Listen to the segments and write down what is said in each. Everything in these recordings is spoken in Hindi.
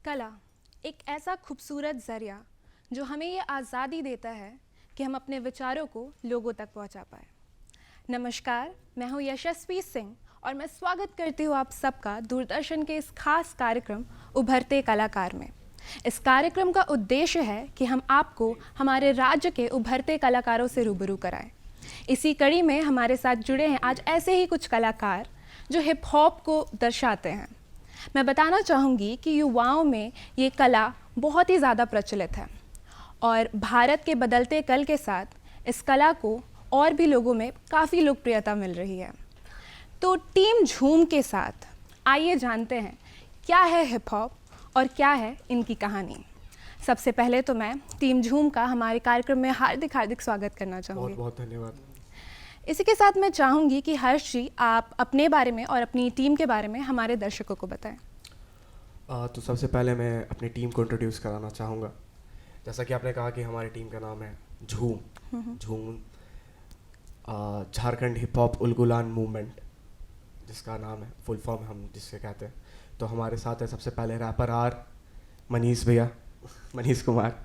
कला एक ऐसा खूबसूरत ज़रिया जो हमें ये आज़ादी देता है कि हम अपने विचारों को लोगों तक पहुंचा पाए। नमस्कार, मैं हूं यशस्वी सिंह और मैं स्वागत करती हूं आप सबका दूरदर्शन के इस खास कार्यक्रम उभरते कलाकार में। इस कार्यक्रम का उद्देश्य है कि हम आपको हमारे राज्य के उभरते कलाकारों से रूबरू कराएं। इसी कड़ी में हमारे साथ जुड़े हैं आज ऐसे ही कुछ कलाकार जो हिप हॉप को दर्शाते हैं। मैं बताना चाहूँगी कि युवाओं में ये कला बहुत ही ज़्यादा प्रचलित है और भारत के बदलते कल के साथ इस कला को और भी लोगों में काफ़ी लोकप्रियता मिल रही है। तो टीम झूम के साथ आइए जानते हैं क्या है हिप हॉप और क्या है इनकी कहानी। सबसे पहले तो मैं टीम झूम का हमारे कार्यक्रम में हार्दिक हार्दिक स्वागत करना चाहूँगी। बहुत बहुत धन्यवाद। इसी के साथ मैं चाहूँगी कि हर्ष जी आप अपने बारे में और अपनी टीम के बारे में हमारे दर्शकों को बताएं। तो सबसे पहले मैं अपनी टीम को इंट्रोड्यूस कराना चाहूँगा। जैसा कि आपने कहा कि हमारी टीम का नाम है झूम। झूम Jharkhand hip hop Ulgulan movement, जिसका नाम है फुल फॉर्म हम जिससे कहते हैं। तो हमारे साथ है सबसे पहले रैपर आर मनीष भैया, Manish Kumar,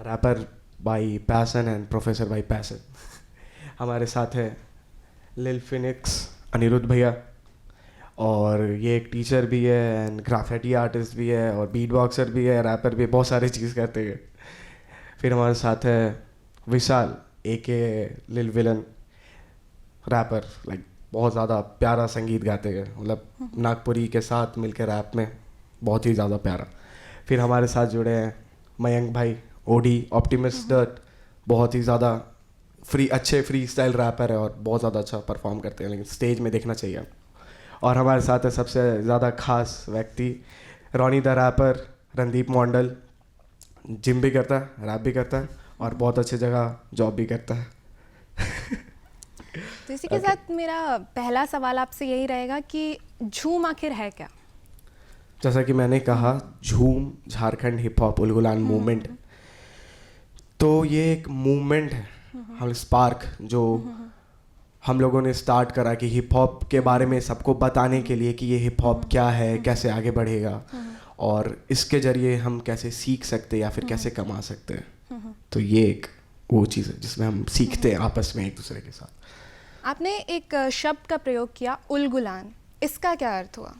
rapper by passion and professor by passion. हमारे साथ है लिल फिनिक्स अनिरुद्ध भैया, और ये एक टीचर भी है एंड ग्राफिटी आर्टिस्ट भी है और बीट बॉक्सर भी है, रैपर भी, बहुत सारी चीज़ करते हैं। फिर हमारे साथ है विशाल एके लिल विलन, रैपर, लाइक बहुत ज़्यादा प्यारा संगीत गाते हैं, मतलब नागपुरी के साथ मिलकर रैप में बहुत ही ज़्यादा प्यारा। फिर हमारे साथ जुड़े हैं मयंक भाई ओडी ऑप्टिमिस्ट डर्ट, बहुत ही ज़्यादा अच्छे फ्री स्टाइल रैपर है और बहुत ज़्यादा अच्छा परफॉर्म करते हैं, लेकिन स्टेज में देखना चाहिए। और हमारे साथ है सबसे ज़्यादा खास व्यक्ति रोनी the wrapper Randeep Mondal, gym भी करता है, रैप भी करता है और बहुत अच्छी जगह जॉब भी करता है। तो इसी के साथ मेरा पहला सवाल आपसे यही रहेगा कि झूम आखिर है क्या? जैसा कि मैंने कहा, झूम Jharkhand hip hop Ulgulan movement, तो ये एक मूवमेंट है, हम स्पार्क जो हम लोगों ने स्टार्ट करा कि हिप हॉप के बारे में सबको बताने के लिए कि ये हिप हॉप क्या है, कैसे आगे बढ़ेगा और इसके ज़रिए हम कैसे सीख सकते हैं या फिर कैसे कमा सकते हैं। तो ये एक वो चीज़ है जिसमें हम सीखते हैं आपस में एक दूसरे के साथ। आपने एक शब्द का प्रयोग किया उलगुलान, इसका क्या अर्थ हुआ?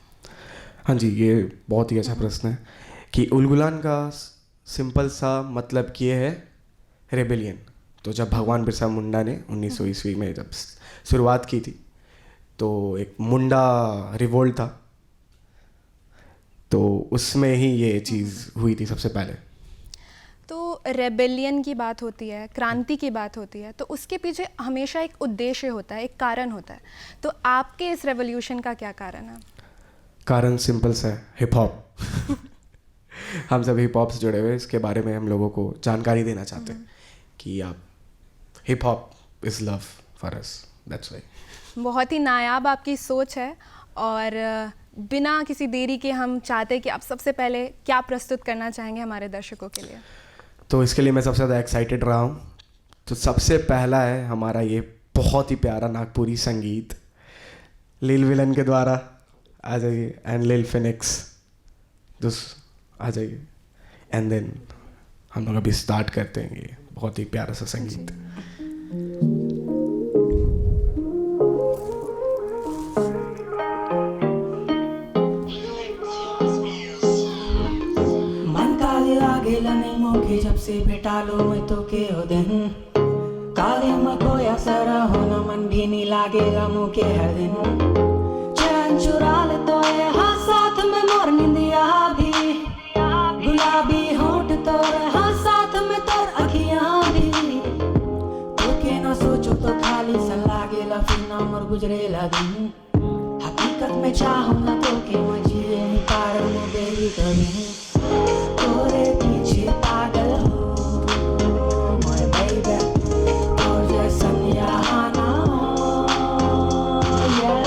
हाँ जी, ये बहुत ही अच्छा प्रश्न है कि उलगुलान का सिंपल सा मतलब ये है रेबेलियन। तो जब भगवान बिरसा मुंडा ने 1900 ईस्वी में जब शुरुआत की थी, तो एक मुंडा रिवोल्ट था, तो उसमें ही ये चीज़ हुई थी सबसे पहले। तो रेबेलियन की बात होती है, क्रांति की बात होती है, तो उसके पीछे हमेशा एक उद्देश्य होता है, एक कारण होता है। तो आपके इस रेवोल्यूशन का क्या कारण है? कारण सिंपल सा है, हिप हॉप। हम सब हिप हॉप से जुड़े हुए, इसके बारे में हम लोगों को जानकारी देना चाहते हैं कि आप hip hop is love for us, that's why. बहुत ही नायाब आपकी सोच है और बिना किसी देरी के हम चाहते हैं कि आप सबसे पहले क्या प्रस्तुत करना चाहेंगे हमारे दर्शकों के लिए? तो इसके लिए मैं सबसे ज़्यादा एक्साइटेड रहा हूँ। तो सबसे पहला है हमारा ये बहुत ही प्यारा नागपुरी संगीत लिल विलन के द्वारा, आ जाइए, एंड लिल फिनिक्स आ जाइए, एंड देन हम लोग अभी स्टार्ट करते हैं ये बहुत ही प्यारा सा संगीत। मन काले आगे लने मौके जब से भेटा लो मैं तो के हो दिन काले में कोई असर हो न मन भी नहीं लागेगा मुँह के हर दिन चैन चुरा ले तो ये हाँ साथ में मोर निंदिया भी गुलाबी होंठ तोर हाँ साथ में तोर अखियाँ भी तो के ना सोचो तो खाली सा लागेला फिर ना मोर गुजरेला दिन हकीकत में चाहूँगा तो के मैं जिए नहीं पार में बेरी करूँ तोरे पीछे पागल हो my baby तोर जैसन यहाँ ना हो yeah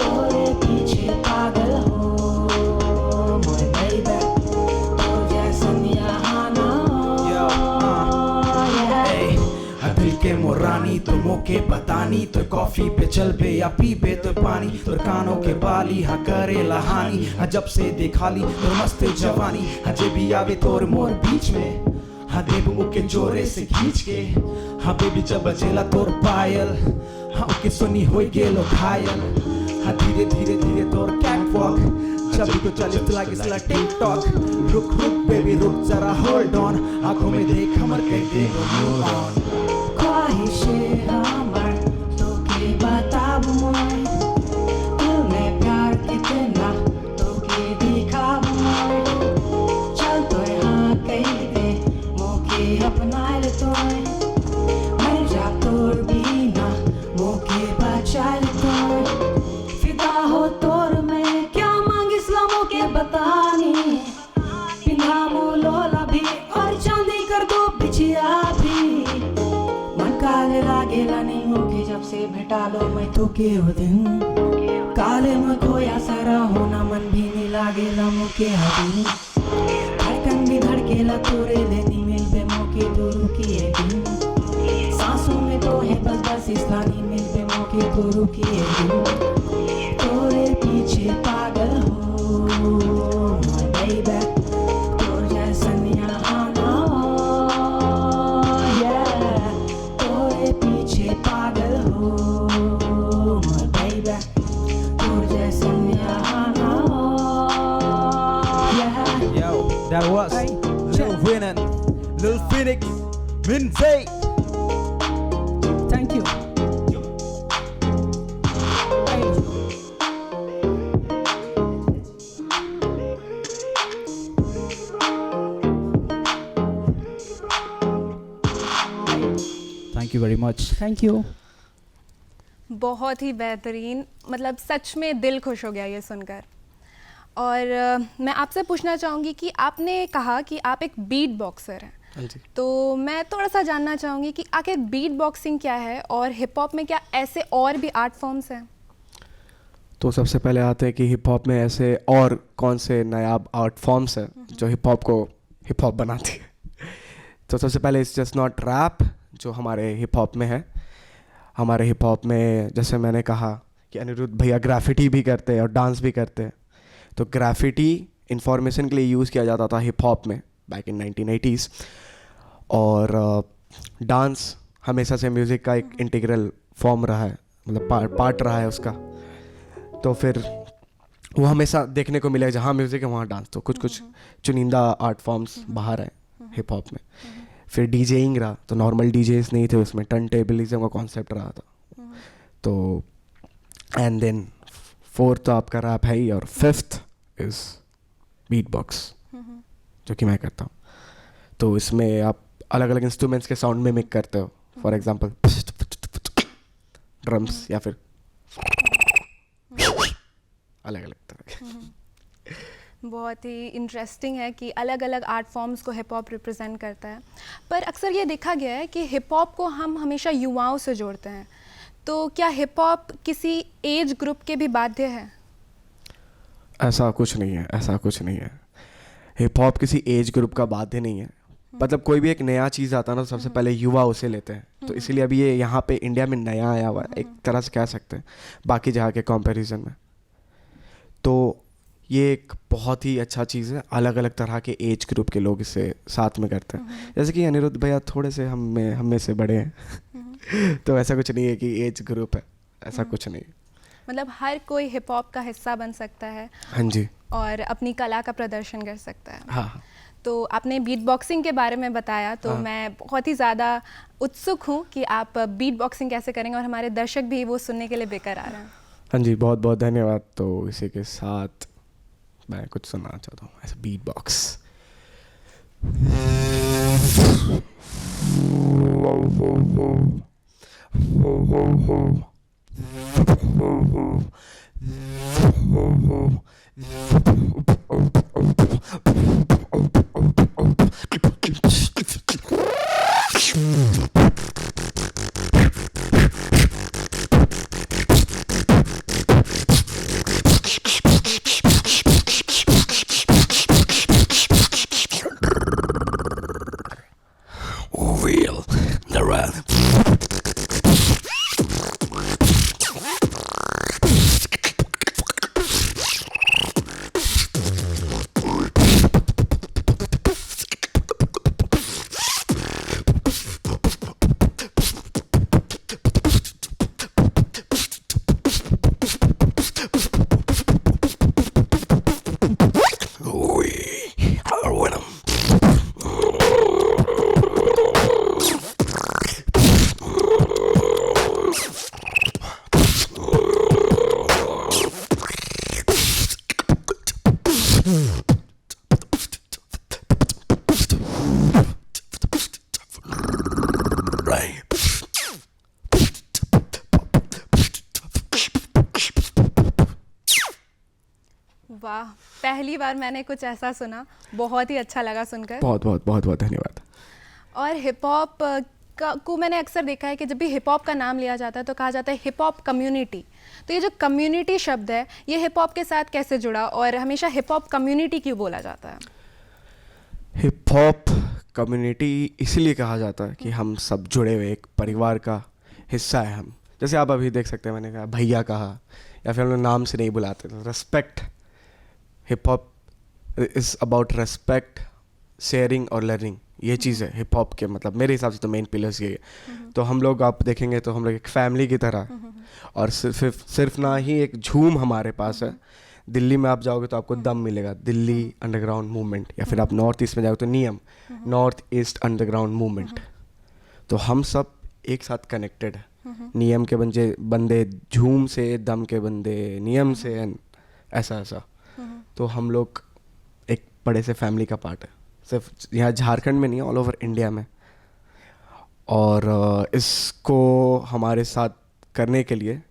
तोरे पीछे पागल हो my baby तोर जैसन यहाँ ना हो yeah दिल के मोरानी तो मौके बता तानी तो कॉफी पे चल बे या पी बे तो पानी तो कानों के बाली हाँ करे लहानी हाँ जब से देखा ली तो मस्त जवानी हाँ जे भी आवे तोर मोर बीच में हाँ देव मुके जोरे से खींच के हाँ बेबी जब बजेला तोर पायल हाँ ओके सुनी होई गेलो घायल हाँ धीरे धीरे धीरे तोर कैटवॉक जब भी तो चले तो लागे टिकटॉक रुक रुक बेबी रुक जरा होल्ड ऑन आंखों में देख हमर कह दे मूव ऑन ख्वाहिशें हमर तो के बताब मोय दिल में प्यार कितना तो के दिखाब मोय चल तो हाँ कही दे मोके अपना ले तोय मर जा तोर बिना मोके बचा ले तोय फिदा हो तोर में क्या मांगिस ला मोके बतानी पिंधा मुलोला भी और चांदी कर दो बिछिया भी मन काले लागेला नहीं मोके जब से भेटा लो मैं तो के हो दिन काले में खोया सारा होना मन भी नहीं लागेला मोके हदी धड़कन भी धड़केला तोरे लेनी मिल बे मोके तो रुकिए दिन सांसों में तो है बस बस इस्लानी मिल बे मोके तो रुकिए दिन तोरे पीछे पागल हो my baby तोर जैसन यहाँ ना हो yeah तोरे पीछे पागल हो my baby तोर जैसन यहाँ ना हो yeah Yo, that was Lil Win and Lil Phoenix, Minzy. thank you Thank you very much. thank you बहुत ही बेहतरीन, मतलब सच में दिल खुश हो गया ये सुनकर। और मैं आपसे पूछना चाहूँगी कि आपने कहा कि आप एक बीट बॉक्सर हैं, हाँ जी। तो मैं थोड़ा सा जानना चाहूँगी कि आखिर बीट बॉक्सिंग क्या है और हिप हॉप में क्या ऐसे और भी आर्ट फॉर्म्स हैं? तो सबसे पहले आते हैं कि हिप हॉप में ऐसे और कौन से नायाब आर्ट फॉर्म्स हैं जो हिप हॉप को हिप हॉप बनाती है। तो सबसे पहले इट्स जस्ट नॉट रैप जो हमारे हिप हॉप में है। हमारे हिप हॉप में जैसे मैंने कहा कि अनिरुद्ध भैया ग्राफिटी भी करते हैं और डांस भी करते हैं। तो ग्राफिटी इंफॉर्मेशन के लिए यूज़ किया जाता था हिप हॉप में बैक इन 1980s, और डांस हमेशा से म्यूज़िक का एक इंटीग्रल फॉर्म रहा है, मतलब पार्ट रहा है उसका। तो फिर वो हमेशा देखने को मिलेगा जहाँ म्यूज़िक है वहाँ डांस। तो कुछ कुछ चुनिंदा आर्ट फॉर्म्स बाहर हैं हिप हॉप में। फिर डीजेइंग रहा, तो नॉर्मल डीजेस नहीं थे उसमें, टर्न टेबलिज्म का कॉन्सेप्ट रहा था। तो एंड देन फोर्थ तो आपका रैप है ही, और फिफ्थ इज़ बीट बॉक्स जो कि मैं करता हूँ। तो इसमें आप अलग अलग इंस्ट्रूमेंट्स के साउंड में मिक करते हो। फॉर एग्जांपल ड्रम्स या फिर अलग अलग तरह के। बहुत ही इंटरेस्टिंग है कि अलग अलग आर्ट फॉर्म्स को हिप हॉप रिप्रेजेंट करता है। पर अक्सर ये देखा गया है कि हिप हॉप को हम हमेशा युवाओं से जोड़ते हैं, तो क्या हिप हॉप किसी एज ग्रुप के भी बाध्य है? ऐसा कुछ नहीं है, ऐसा कुछ नहीं है। हिप हॉप किसी एज ग्रुप का बाध्य नहीं है। मतलब कोई भी एक नया चीज़ आता है ना, तो सबसे पहले युवा उसे लेते हैं। तो इसीलिए अभी ये यहाँ पे इंडिया में नया आया हुआ है, एक तरह से कह सकते हैं बाकी जगह के कंपैरिजन में। तो ये एक बहुत ही अच्छा चीज़ है, अलग अलग तरह के एज ग्रुप के लोग इसे साथ में करते हैं। जैसे कि अनिरुद्ध भैया थोड़े से हम में से बड़े हैं तो ऐसा कुछ नहीं है कि एज ग्रुप है, ऐसा कुछ नहीं। मतलब हर कोई हिप हॉप का हिस्सा बन सकता है हाँ जी, और अपनी कला का प्रदर्शन कर सकता है। हाँ। तो आपने बीट बॉक्सिंग के बारे में बताया, तो मैं बहुत ही ज़्यादा उत्सुक हूँ कि आप बीट बॉक्सिंग कैसे करेंगे, और हमारे दर्शक भी वो सुनने के लिए बेकरार हैं। हाँ जी, बहुत बहुत धन्यवाद। तो इसी के साथ मैं कुछ सुनना चाहता हूँ ऐसे beat box. Real, the run. वाह, पहली बार मैंने कुछ ऐसा सुना, बहुत ही अच्छा लगा सुनकर। बहुत बहुत बहुत बहुत धन्यवाद। और हिप हॉप को मैंने अक्सर देखा है कि जब भी हिप हॉप का नाम लिया जाता है तो कहा जाता है हिप हॉप कम्युनिटी। तो ये जो कम्युनिटी शब्द है ये हिप हॉप के साथ कैसे जुड़ा और हमेशा हिप हॉप कम्युनिटी क्यों बोला जाता है? हिप हॉप कम्युनिटी इसलिए कहा जाता है कि हम सब जुड़े हुए एक परिवार का हिस्सा है हम। जैसे आप अभी देख सकते हैं, मैंने कहा भैया कहा, या फिर हम लोग नाम से नहीं बुलाते, तो respect. Hip hop is about respect, sharing और लर्निंग। ये चीज़ है हिप हॉप के, मतलब मेरे हिसाब से तो मेन पिलर्स ये है। तो हम लोग, आप देखेंगे तो हम लोग एक फैमिली की तरह, और सिर्फ ना ही एक झूम हमारे पास है। दिल्ली में आप जाओगे तो आपको दम मिलेगा, दिल्ली अंडरग्राउंड मूवमेंट, या फिर आप नॉर्थ ईस्ट में जाओगे तो नियम, नॉर्थ ईस्ट अंडरग्राउंड मूवमेंट। तो हम सब एक साथ कनेक्टेड है। नियम के बंदे झूम से, दम के बंदे नियम से, ऐसा ऐसा। तो हम लोग एक बड़े से फैमिली का पार्ट है, सिर्फ यहाँ झारखंड में नहीं है, ऑल ओवर इंडिया में। और इसको हमारे साथ करने के लिए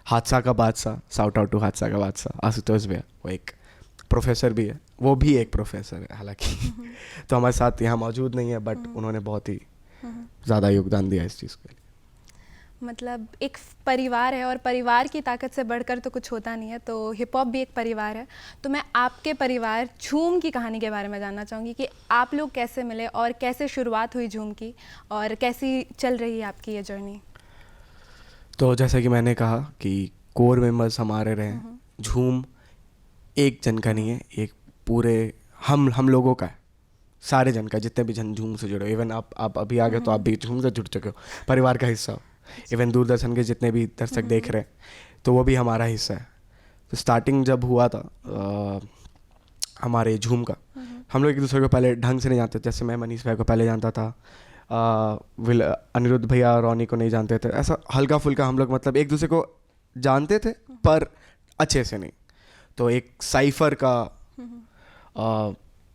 हादसा का बादशाह, शाउट आउट टू हादसा का बादशाह आशुतोष भैया, वो एक प्रोफेसर भी है, वो भी एक प्रोफेसर है हालांकि तो हमारे साथ यहाँ मौजूद नहीं है, बट उन्होंने बहुत ही ज़्यादा योगदान दिया इस चीज़ के लिए। मतलब एक परिवार है और परिवार की ताकत से बढ़कर तो कुछ होता नहीं है, तो हिप हॉप भी एक परिवार है। तो मैं आपके परिवार झूम की कहानी के बारे में जानना चाहूँगी कि आप लोग कैसे मिले और कैसे शुरुआत हुई झूम की और कैसी चल रही है आपकी ये जर्नी? तो जैसे कि मैंने कहा कि कोर मेंबर्स हमारे रहे, झूम एक जन का नहीं है, एक पूरे हम लोगों का है, सारे जन का, जितने भी जन झूम से जुड़े। इवन आप अभी आ गए तो आप भी झूम से जुड़ चुके हो, परिवार का हिस्सा हो। इवन दूरदर्शन के जितने भी दर्शक देख रहे हैं तो वो भी हमारा हिस्सा है। तो स्टार्टिंग जब हुआ था हमारे झूम का, हम लोग एक दूसरे को पहले ढंग से नहीं जानते। जैसे मैं मनीष भाई को पहले जानता था, अनिरुद्ध भैया और रॉनी को नहीं जानते थे, ऐसा हल्का फुल्का हम लोग मतलब एक दूसरे को जानते थे पर अच्छे से नहीं। तो एक साइफर का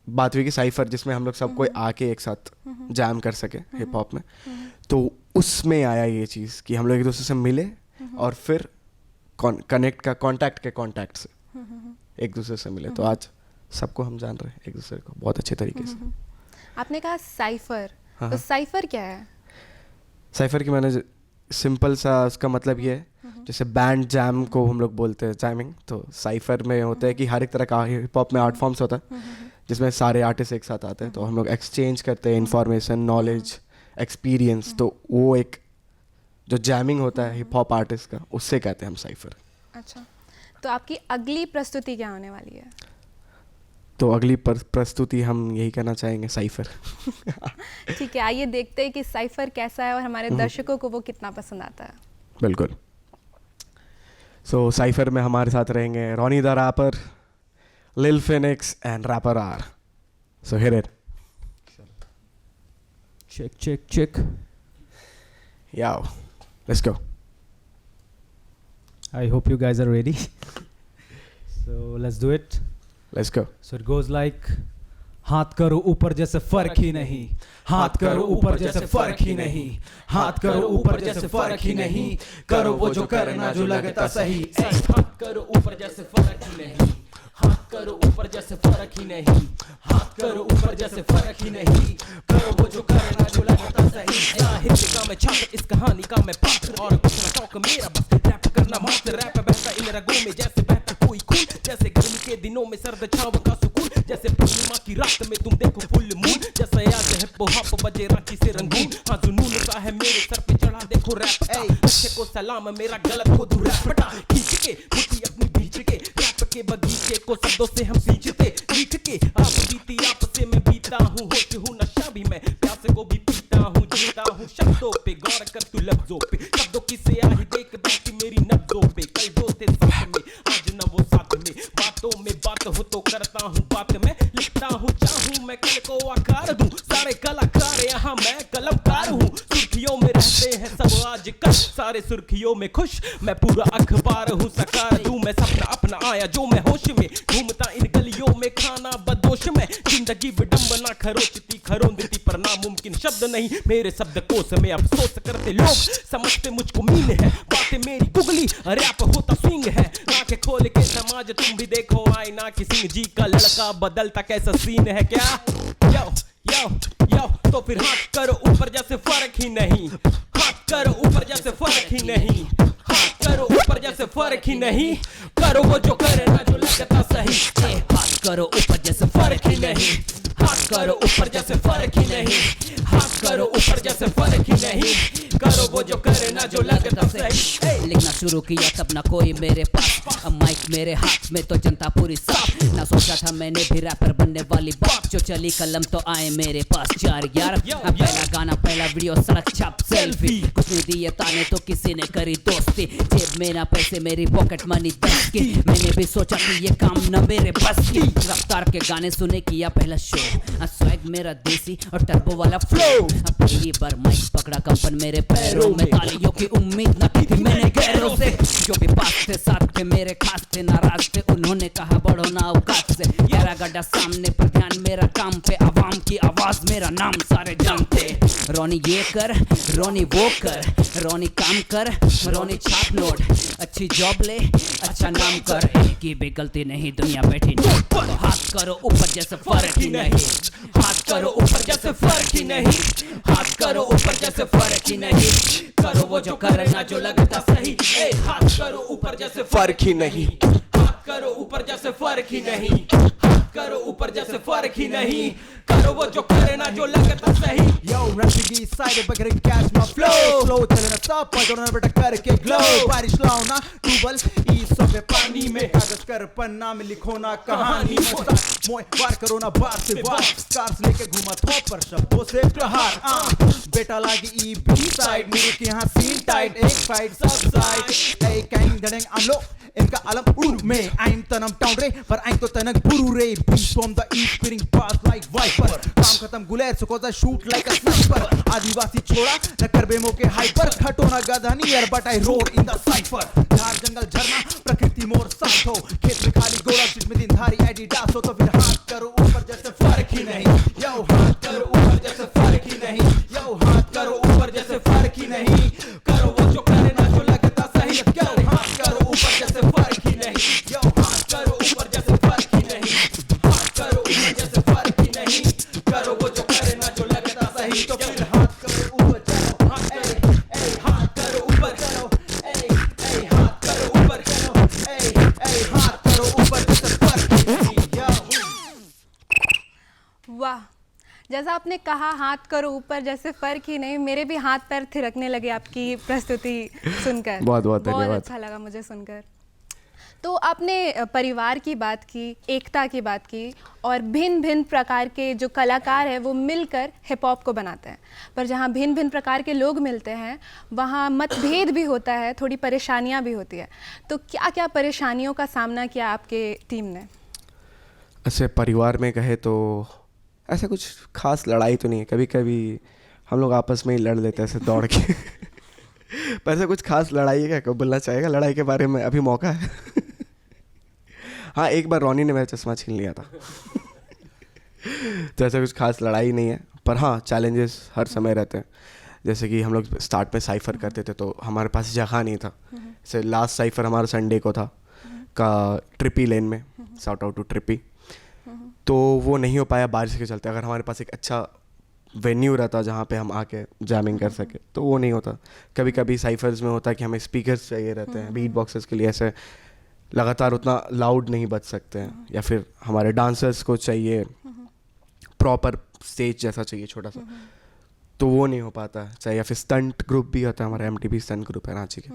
बात हुई कि साइफर जिसमें हम लोग सब कोई आके एक साथ जैम कर सके हिप हॉप में। तो उसमें आया ये चीज़ कि हम लोग एक दूसरे से मिले और फिर कांटेक्ट से एक दूसरे से मिले। तो आज सबको हम जान रहे हैं एक दूसरे को बहुत अच्छे तरीके से। आपने कहा साइफर, हाँ, तो साइफर क्या है? साइफर की मैंने सिंपल सा उसका मतलब ये है, जैसे बैंड जैम को हम लोग बोलते हैं जैमिंग, तो साइफर में होता है कि हर एक तरह का हिप हॉप में आर्ट फॉर्म्स होता है जिसमें सारे आर्टिस्ट एक साथ आते हैं। तो हम लोग एक्सचेंज करते हैं इंफॉर्मेशन, नॉलेज, एक्सपीरियंस। तो वो एक जो जैमिंग होता है हिप हॉप आर्टिस्ट का, उससे कहते हैं हम साइफर। अच्छा, तो आपकी अगली प्रस्तुति क्या होने वाली है? तो अगली प्रस्तुति हम यही कहना चाहेंगे, साइफर। ठीक है, आइए देखते हैं कि साइफर कैसा है और हमारे दर्शकों को वो कितना पसंद आता है। बिल्कुल। सो साइफर में हमारे साथ रहेंगे Ronnie the rapper, Lil Phoenix and rapper R. So hear it. Check. Yo, let's go. I hope you guys are ready. So let's do it. Let's go. So it goes like, हाथ करो ऊपर जैसे फर्क ही नहीं, हाथ करो ऊपर जैसे फर्क ही नहीं, हाथ करो ऊपर जैसे फर्क ही नहीं, करो वो जो करना जो लगता सही। हाथ करो ऊपर जैसे फर्क ही नहीं, हाथ करो ऊपर जैसे फर्क ही नहीं, हाथ करो ऊपर जैसे फर्क ही नहीं, करो वो जो करना जो लगता सही। साहित्य का मैं छात्र, इस कहानी का मैं पात्र, और कुछ ना शौक मेरा बस रैप करना मात्र। रैप बहता इन रगों में जैसे बहता कोई खून, जैसे गर्मी के दिनों में सर्द छांव का सुकून, जैसे पूर्णिमा की रात में तुम देखो फुल मून, जैसे आज है हिप-हॉप बजे रांची से रंगून। हाँ जुनून सा है मेरे सर पे चढ़ा देखो रैप, अच्छे को सलाम मेरा गलत खुद रैपटा, खींच के मुट्ठी अपनी बीच के रैप के बगीचे को शब्दों से हम सींचते, लिख के आप बीती आप से मैं बीता हूँ, होश हूँ नशा भी मैं प्यास को भी पीता हूँ, जीता हूँ शब्दों पे गौर कर तू लफ्जों पे, शब्दों की स्याही देख बैठी मेरी नब्जों पे, कल जो थे साथ में आज न वो साथ में, बातों में बात हो तो करता हूँ बात में, लिखता हूँ चाहूँ मैं कल को आकार दूँ, सारे कलाकार यहाँ मैं कलमकार हूँ, सुर्खियों में रहते हैं सब आज कल, सारे सुर्खियों में खुश मैं पूरा अखबार हूँ, सकार दूँ मैं सपना अपना आया जो मैं होश में, घूमता इन गलियों में खाना बदोश में, जिंदगी विडंबना खरोचती खरोंदती पर नामुमकिन शब्द नहीं मेरे शब्दकोश में अफसोस करते लोग समझते मुझको मीन है बातें मेरी गुगली रैप होता स्विंग है आंखें खोल के समाज तुम भी देखो आईना कि सिंह जी का लड़का बदलता कैसा सीन है क्या यो यो यो तो फिर हाथ करो ऊपर जैसे फर्क ही नहीं हाथ करो ऊपर जैसे फर्क ही नहीं हाथ करो ऊपर जैसे फर्क ही नहीं करो वो जो करे ना जो लगता सही हाथ करो ऊपर जैसे फर्क ही नहीं हाथ करो ऊपर जैसे फर्क ही नहीं हाथ करो ऊपर जैसे फर्क ही नहीं करो वो जो करे ना जो लगता सही लिखना शुरू किया तब ना कोई मेरे पास अब माइक मेरे हाथ में तो जनता पूरी साफ ना सोचा था मैंने भी रैपर बनने वाली बात जो चली कलम तो आए मेरे पास चार यार पहला गाना पहला वीडियो सड़क छाप सेल्फी कुछ नहीं दिए ताने तो किसी ने करी दोस्ती जेब में ना पैसे मेरी पॉकेट मनी 10 की मैंने भी सोचा कि ये काम न मेरे बस की रफ्तार के गाने सुने किया पहला शो स्वैग मेरा देसी और टर्बो वाला फ्लो पहली बार माइक पकड़ा कंपन मेरे पैरों में तालियों की उम्मीद न की थी मैंने गैरों से जो भी पास थे साथ थे मेरे खास थे नाराज थे उन्होंने कहा बढ़ो ना औकात से यारा गड्ढा सामने पर ध्यान मेरा काम पे आवाम की आवाज मेरा नाम सारे जानते रोनी ये कर रोनी वो कर रोनी काम कर रोनी छाप नोट अच्छी जॉब ले अच्छा नाम कर एक की भी गलती नहीं दुनिया बैठी नहीं तो हाथ करो ऊपर जैसे फर्क ही नहीं हाथ करो ऊपर जैसे फर्क ही नहीं हाथ करो ऊपर जैसे फर्क ही नहीं करो वो जो करे ना जो लगता सही हाथ करो ऊपर जैसे फर्क ही नहीं हाथ करो ऊपर जैसे फर्क ही नहीं हाथ करो ऊपर जैसे फर्क ही नहीं करो वो जो करे ना जो लगता सही Yo, refugee side but can catch my flow. Slow telling us up, I don't know better करके glow. बारिश लाओ ना डूबल ई सब पानी में कागज कर पन्ना में लिखो ना कहानी में मोय वार करो ना बार से वार स्कार्स लेके घूमा थोप पर शब्दों से प्रहार बेटा लागी ई बी साइड मेरे के यहाँ सीन टाइट एक फाइट सब साइड ए कैंग डंग आमलो इनका आलम उड़ में आइन तनम टाउन रे पर आइन तो तनक बुरू रे beast from the east spitting bars like viper काम खत्म Guler सुकोजा shoot like a sniper आदिवासी छोड़ा न कर बेमो के हाइपर खटो ना गधा near but I roar in the cipher झाड़ जंगल झरना प्रकृति मोर साथ हो खेत में खाली गोरा चिट में दिन धारी एडिडास हो तो फिर हाथ करो ऊपर जैसे फर्क ही नहीं यो हाथ करो ऊपर जैसे फर्क ही नहीं यो हाथ करो ऊपर जैसे फर्क ही नहीं करो वो जो करे ना जो लगता सही यो हाथ करो ऊपर जैसे फर्क ही नहीं यो हाथ करो ऊपर जैसे फर्क ही नहीं हाथ करो ऊपर जैसे फर्क ही नहीं करो वो जो करे ना जो लगता सही तो फिर हाथ करो ऊपर चलो हाथ करो ऊपर चलो हाथ करो ऊपर चलो हाथ करो ऊपर जैसे फर्क ही नहीं वाह, जैसा आपने कहा हाथ करो ऊपर जैसे फर्क ही नहीं, मेरे भी हाथ पैर थिरकने लगे आपकी प्रस्तुति सुनकर। बहुत बहुत धन्यवाद। अच्छा लगा मुझे सुनकर। तो आपने परिवार की बात की, एकता की बात की और भिन्न भिन्न प्रकार के जो कलाकार हैं वो मिलकर हिप हॉप को बनाते हैं, पर जहाँ भिन्न भिन्न प्रकार के लोग मिलते हैं वहाँ मतभेद भी होता है, थोड़ी परेशानियाँ भी होती है। तो क्या क्या परेशानियों का सामना किया आपके टीम ने? ऐसे परिवार में कहे तो ऐसा कुछ खास लड़ाई तो नहीं है, कभी कभी हम लोग आपस में ही लड़ लेते हैं ऐसे दौड़ के पर ऐसा कुछ खास लड़ाई है क्या, कब बोलना चाहेगा लड़ाई के बारे में? अभी मौका है हाँ, एक बार रोनी ने मेरा चश्मा छीन लिया था तो ऐसा कुछ खास लड़ाई नहीं है, पर हाँ चैलेंजेस हर समय रहते हैं। जैसे कि हम लोग स्टार्ट में साइफ़र करते थे तो हमारे पास जगह नहीं था। जैसे लास्ट साइफ़र हमारा संडे को था का ट्रिपी लेन में, शाउट आउट टू ट्रिपी, तो वो नहीं हो पाया बारिश के चलते। अगर हमारे पास एक अच्छा वेन्यू रहता जहाँ पे हम आके जैमिंग कर सके तो वो नहीं होता। कभी कभी साइफर्स में होता है कि हमें स्पीकर्स चाहिए रहते हैं बीट बॉक्सेस के लिए, ऐसे लगातार उतना लाउड नहीं बज सकते हैं, या फिर हमारे डांसर्स को चाहिए प्रॉपर स्टेज जैसा चाहिए छोटा सा, तो वो नहीं हो पाता है। चाहे या फिर स्टंट ग्रुप भी होता है, हमारा MTP स्टंट ग्रुप है रांची के,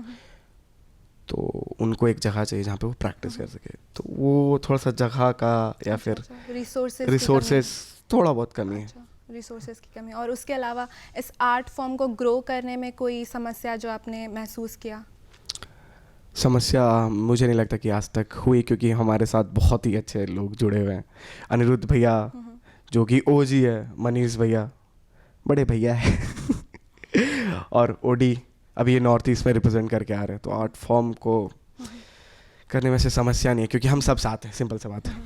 तो उनको एक जगह चाहिए जहाँ पे वो प्रैक्टिस कर सके, तो वो थोड़ा सा जगह का या फिर रिसोर्सेस थोड़ा बहुत कमी है। रिसोर्सेज की कमी। और उसके अलावा इस आर्ट फॉर्म को ग्रो करने में कोई समस्या जो आपने महसूस किया? समस्या मुझे नहीं लगता कि आज तक हुई, क्योंकि हमारे साथ बहुत ही अच्छे लोग जुड़े हुए हैं। अनिरुद्ध भैया जो कि OG है, मनीष भैया बड़े भैया है और OD अभी ये नॉर्थ ईस्ट में रिप्रेजेंट करके आ रहे हैं, तो आर्ट फॉर्म को करने में से समस्या नहीं है क्योंकि हम सब साथ हैं, सिंपल सा बात है।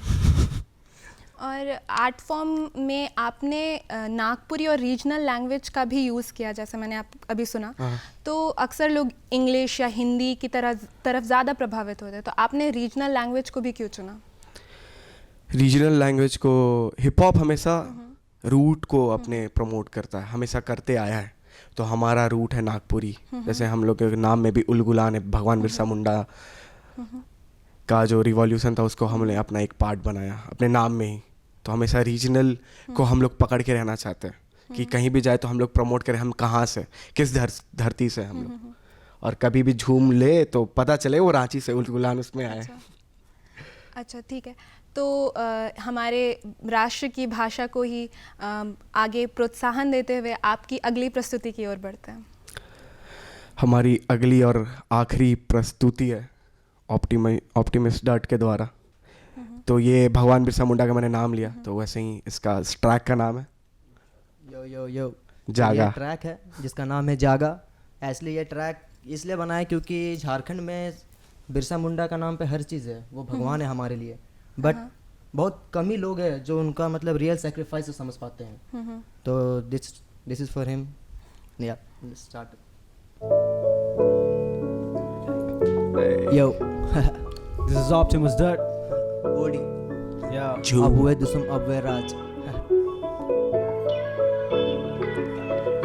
और आर्ट फॉर्म में आपने नागपुरी और रीजनल लैंग्वेज का भी यूज़ किया, जैसे मैंने आप अभी सुना। तो अक्सर लोग इंग्लिश या हिंदी की तरफ ज़्यादा प्रभावित होते हैं, तो आपने रीजनल लैंग्वेज को भी क्यों चुना? रीजनल लैंग्वेज को, हिप हॉप हमेशा रूट को अपने प्रमोट करता है, हमेशा करते आया है। तो हमारा रूट है नागपुरी, जैसे हम लोग के नाम में भी उलगुलान है, भगवान बिरसा मुंडा का जो रिवॉल्यूशन था उसको हमने अपना एक पार्ट बनाया अपने नाम में ही। तो हमेशा रीजनल को हम लोग पकड़ के रहना चाहते हैं कि कहीं भी जाए तो हम लोग प्रमोट करें हम कहाँ से, किस धरती से हम लोग, और कभी भी झूम ले तो पता चले वो रांची से उलगुलान उसमें आए। अच्छा, ठीक है। तो हमारे राष्ट्र की भाषा को ही आगे प्रोत्साहन देते हुए आपकी अगली प्रस्तुति की ओर बढ़ते हैं। हमारी अगली और आखिरी प्रस्तुति है ऑप्टिमिस्ट डॉट के द्वारा। तो ये भगवान बिरसा मुंडा का मैंने नाम लिया, तो वैसे ही इसका ट्रैक का नाम है यो यो यो जागा। ये ट्रैक है जिसका नाम है जागा। इसलिए ये ट्रैक इसलिए बनाया क्योंकि झारखंड में बिरसा मुंडा का नाम पे हर चीज़ है, वो भगवान है हमारे लिए। बट बहुत कम ही लोग हैं जो उनका मतलब रियल सेक्रीफाइस से समझ पाते हैं। तो this is for him. Yeah start. Yo This is Optimus Dirt. OD Yeah. अब हुए दुसम अब हुए राज।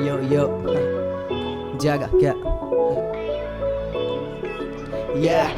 यो यो जागा क्या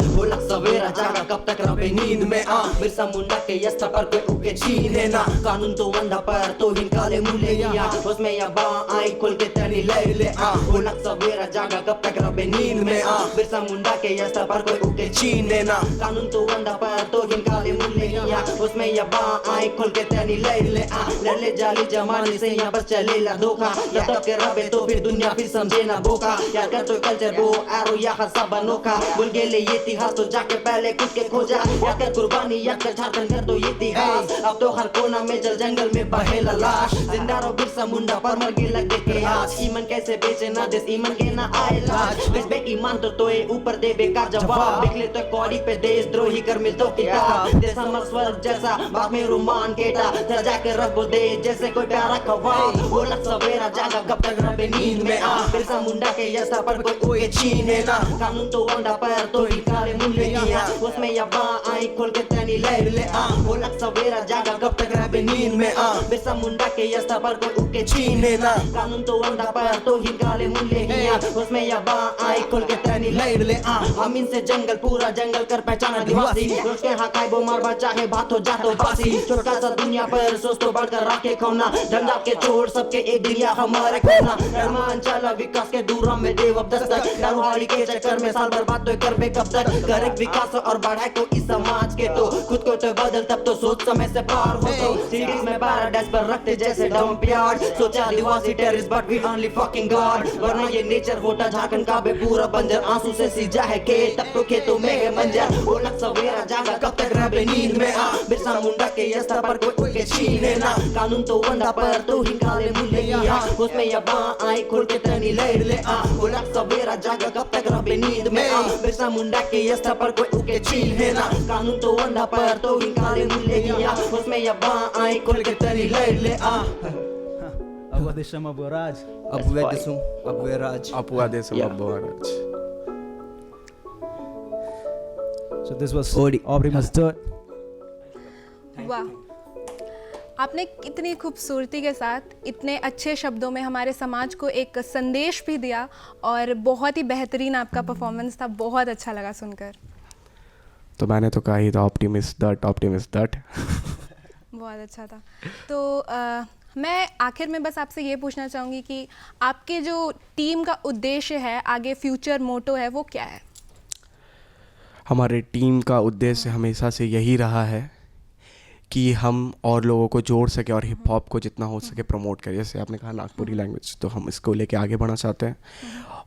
बोला सवेरा जागा कब तक रहे नींद में बिरसा मुंडा के यस्ता पर कोई उके छीने ना कानून तो वंदा पर तो हिंकाले मुले गया उसमें या बा आई खुल के तनी ले ले बोला सवेरा जागा कब तक रहे नींद में बिरसा मुंडा के यस्ता पर कोई उके छीने ना कानून तो वंदा पर तो हिंकाले मुले गया उसमें या बा आई खुल के तनी ले ले लड़ले जाली जमाने से यहाँ बस चलेला धोखा या तब के रबे तो फिर दुनिया फिर समझे ना बोका या कर तो कल्चर वो एरो या खसा बनोका बोल के ले ये इतिहास तो जाके पहले खुद के खोजा या कर कुर्बानी या कर झारखंड कर दो ये इतिहास अब तो हर कोना में जल जंगल में बहेला लाश जिंदा रहो बिरसा मुंडा पर मर के लग के आज ईमान कैसे बेचे ना जिस ईमान के ना आए लाज बिस बे ईमान तो ये ऊपर दे बेकार जवाब देख ले तो कौड़ी पे देशद्रोही कर मिल तो किताब जैसा मस्वर्ग जैसा बात में रोमान केटा सजा के रखो दे जैसे कोई प्यारा खवाब बोला सवेरा जागा कब तक रहे नींद में बिरसा मुंडा के यस्ता पर कोई छीने ना कानून तो वंडा पर तो हिंकाले मुले गया उसमें या बा आई खोल के तनी ले ले बोला सवेरा जागा कब तक रहे नींद में बिरसा मुंडा के यस्ता पर कोई उके छीने ना कानून तो वंडा पर तो हिंकाले मुले गया उसमें या बा आई खोल के तनी ले ले हम इनसे जंगल पूरा जंगल कर पहचाना दिवासी रोज के हाँ वो मारवा चाहे बात हो जा तो बासी छोटा सा दुनिया पर सोच तो बढ़कर रखे खोना धंधा के छोड़ सबके एक दुनिया हमारे खोना धर्मांचल विकास के दूर में देव अब दस्तक दारूहाड़ी के चक्कर में साल बर्बाद तो कर बे कब तक करे विकास और बढ़ाए को इस समाज के तो खुद को तो बदल तब तो सोच समय से पार हो तो सीरीज में पैराडाइज पर रखते जैसे डंप यार्ड सोचा Adivasi terrorist but we only fucking god वरना ये नेचर होता झारखंड का बे पूरा बंजर आंसू से सींचा है खेत तब तो खेतों में है मंजर बोला सवेरा जागा कब तक रहे नींद में बिरसा मुंडा के यस्ता पर कोई उके छीने ना कानून तो वंडा पर तो हिंकाले मुले गया उसमें या बा आई खोल के तनी ले ले बोला सवेरा जागा कब तक रहे नींद में बिरसा मुंडा के यस्ता पर कोई उके छीने ना कानून तो वंडा पर तो हिंकाले मुले गया उसमें या बा आई खोल के तनी ले ले Abba Desham Abba Raj. अब हुए दुसम अब हुए राज। अपुआ देशम अब्बा राज। So this was Odi. Optimus Dirt. वाह, आपने कितनी खूबसूरती के साथ इतने अच्छे शब्दों में हमारे समाज को एक संदेश भी दिया और बहुत ही बेहतरीन आपका परफॉर्मेंस था, बहुत अच्छा लगा सुनकर। तो मैंने तो कहा ही था ऑप्टिमिस्ट डॉट। बहुत अच्छा था। तो मैं आखिर में बस आपसे ये पूछना चाहूँगी कि आपके जो टीम का उद्देश्य है, आगे फ्यूचर मोटो है, वो क्या है? हमारे टीम का उद्देश्य हमेशा से यही रहा है कि हम और लोगों को जोड़ सके और हिप हॉप को जितना हो सके प्रमोट करें। जैसे आपने कहा नागपुरी लैंग्वेज, तो हम इसको लेके आगे बढ़ना चाहते हैं।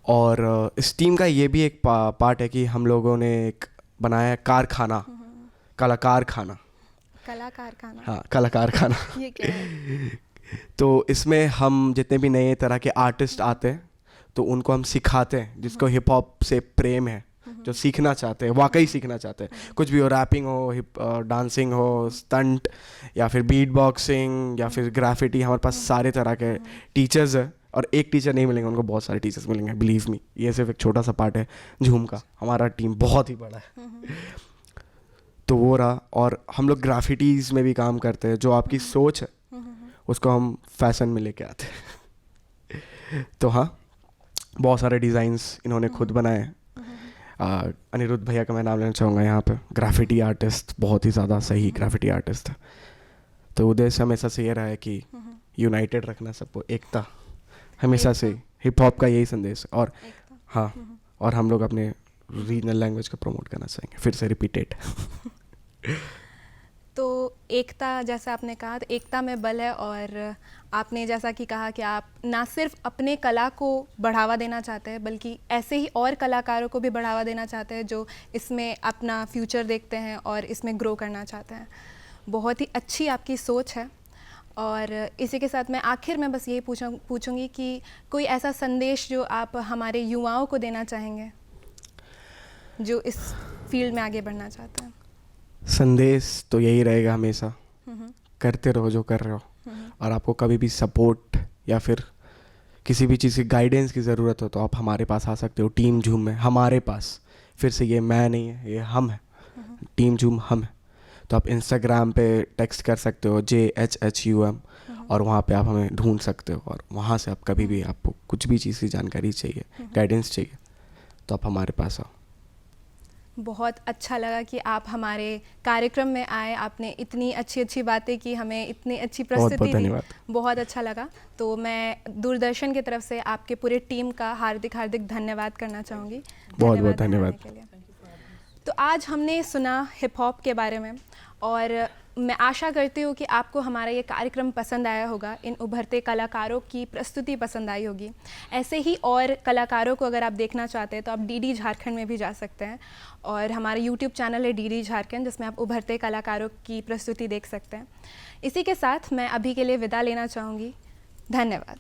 और इस टीम का ये भी एक पार्ट है कि हम लोगों ने एक बनाया है कारखाना, कलाकार खाना। हाँ, कलाकार खाना। ये क्या है? तो इसमें हम जितने भी नए तरह के आर्टिस्ट आते हैं तो उनको हम सिखाते हैं, जिसको हिप हॉप से प्रेम है जो सीखना चाहते हैं, वाकई सीखना चाहते हैं, कुछ भी हो, रैपिंग हो, हिप डांसिंग हो, स्टंट या फिर बीट बॉक्सिंग या फिर ग्राफिटी, हमारे पास सारे तरह के टीचर्स हैं। और एक टीचर नहीं मिलेंगे, उनको बहुत सारे टीचर्स मिलेंगे, बिलीव मी। ये सिर्फ एक छोटा सा पार्ट है झूम का, हमारा टीम बहुत ही बड़ा है। तो वो रहा। और हम लोग ग्राफिटीज़ में भी काम करते हैं। जो आपकी सोच है उसको हम फैशन में लेके आते हैं। तो हाँ, बहुत सारे डिज़ाइंस इन्होंने खुद बनाए हैं। अनिरुद्ध भैया का मैं नाम लेना चाहूँगा यहाँ पे, ग्राफिटी आर्टिस्ट, बहुत ही ज़्यादा सही ग्राफिटी आर्टिस्ट है। तो उद्देश्य हमेशा से ये रहा है कि यूनाइटेड रखना सबको, एकता, हमेशा से हिप हॉप का यही संदेश है। और हाँ, और हम लोग अपने रीजनल लैंग्वेज को प्रमोट करना चाहेंगे, फिर से रिपीटेड। तो एकता, जैसा आपने कहा, तो एकता में बल है। और आपने जैसा कि कहा कि आप ना सिर्फ अपने कला को बढ़ावा देना चाहते हैं, बल्कि ऐसे ही और कलाकारों को भी बढ़ावा देना चाहते हैं जो इसमें अपना फ्यूचर देखते हैं और इसमें ग्रो करना चाहते हैं। बहुत ही अच्छी आपकी सोच है। और इसी के साथ मैं आखिर में बस यही पूछूंगी कि कोई ऐसा संदेश जो आप हमारे युवाओं को देना चाहेंगे जो इस फील्ड में आगे बढ़ना चाहते हैं। संदेश तो यही रहेगा, हमेशा करते रहो जो कर रहे हो। और आपको कभी भी सपोर्ट या फिर किसी भी चीज़ की गाइडेंस की ज़रूरत हो तो आप हमारे पास आ सकते हो। टीम झूम में हमारे पास, फिर से ये मैं नहीं है, ये हम है, टीम झूम हम है। तो आप इंस्टाग्राम पे टेक्स्ट कर सकते हो JHHUM, और वहाँ पे आप हमें ढूंढ सकते हो। और वहाँ से आप कभी भी, आपको कुछ भी चीज़ की जानकारी चाहिए, गाइडेंस चाहिए, तो आप हमारे पास आओ। बहुत अच्छा लगा कि आप हमारे कार्यक्रम में आए, आपने इतनी अच्छी अच्छी बातें की, हमें इतनी अच्छी प्रस्तुति बहुत दी, धन्यवाद। बहुत अच्छा लगा। तो मैं दूरदर्शन की तरफ से आपके पूरे टीम का हार्दिक हार्दिक धन्यवाद करना चाहूँगी। बहुत बहुत आने धन्यवाद। के लिए। तो आज हमने सुना हिप हॉप के बारे में, और मैं आशा करती हूँ कि आपको हमारा ये कार्यक्रम पसंद आया होगा, इन उभरते कलाकारों की प्रस्तुति पसंद आई होगी। ऐसे ही और कलाकारों को अगर आप देखना चाहते हैं तो आप DD झारखंड में भी जा सकते हैं, और हमारा YouTube चैनल है DD झारखंड, जिसमें आप उभरते कलाकारों की प्रस्तुति देख सकते हैं। इसी के साथ मैं अभी के लिए विदा लेना चाहूँगी। धन्यवाद।